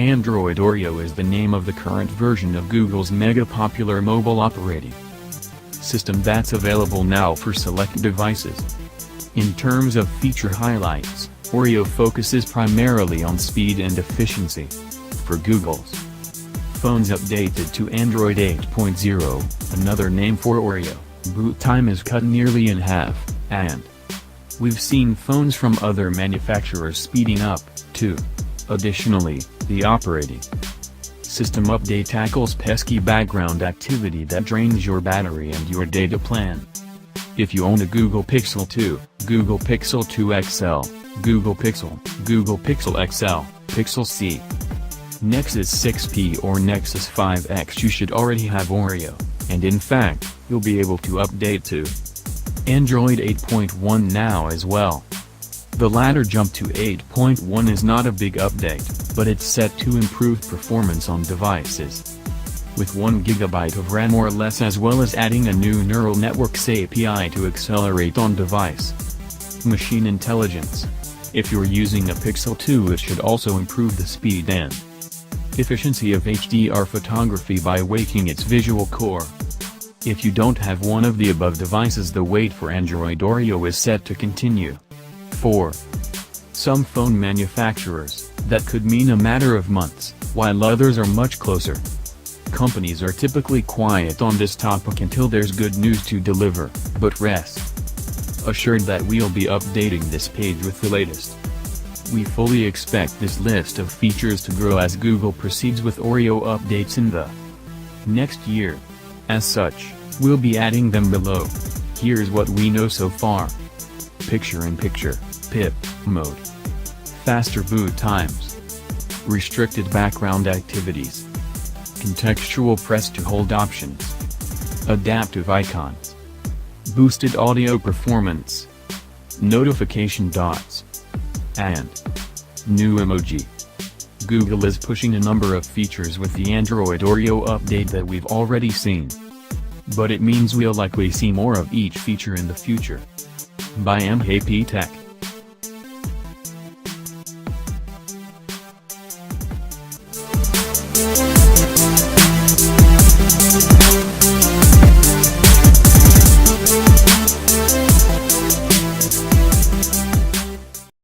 Android Oreo is the name of the current version of Google's mega-popular mobile operating system that's available now for select devices. In terms of feature highlights, Oreo focuses primarily on speed and efficiency. For Google's phones updated to Android 8.0, another name for Oreo, boot time is cut nearly in half, and we've seen phones from other manufacturers speeding up, too. Additionally, the operating system update tackles pesky background activity that drains your battery and your data plan. If you own a Google Pixel 2, Google Pixel 2 XL, Google Pixel XL, Pixel C, Nexus 6P or Nexus 5X, you should already have Oreo, and in fact, you'll be able to update to Android 8.1 now as well. The latter jump to 8.1 is not a big update, but it's set to improve performance on devices with 1 GB of RAM or less, as well as adding a new neural networks API to accelerate on-device machine intelligence. If you're using a Pixel 2, it should also improve the speed and efficiency of HDR photography by waking its visual core. If you don't have one of the above devices, the wait for Android Oreo is set to continue. For some phone manufacturers, that could mean a matter of months, while others are much closer. Companies are typically quiet on this topic until there's good news to deliver, but rest assured that we'll be updating this page with the latest. We fully expect this list of features to grow as Google proceeds with Oreo updates in the next year. As such, we'll be adding them below. Here's what we know so far. Picture-in-picture, PIP, mode. Faster boot times. Restricted background activities. Contextual press-to-hold options. Adaptive icons. Boosted audio performance. Notification dots. And new emoji. Google is pushing a number of features with the Android Oreo update that we've already seen. But it means we'll likely see more of each feature in the future. By Emhape Tech.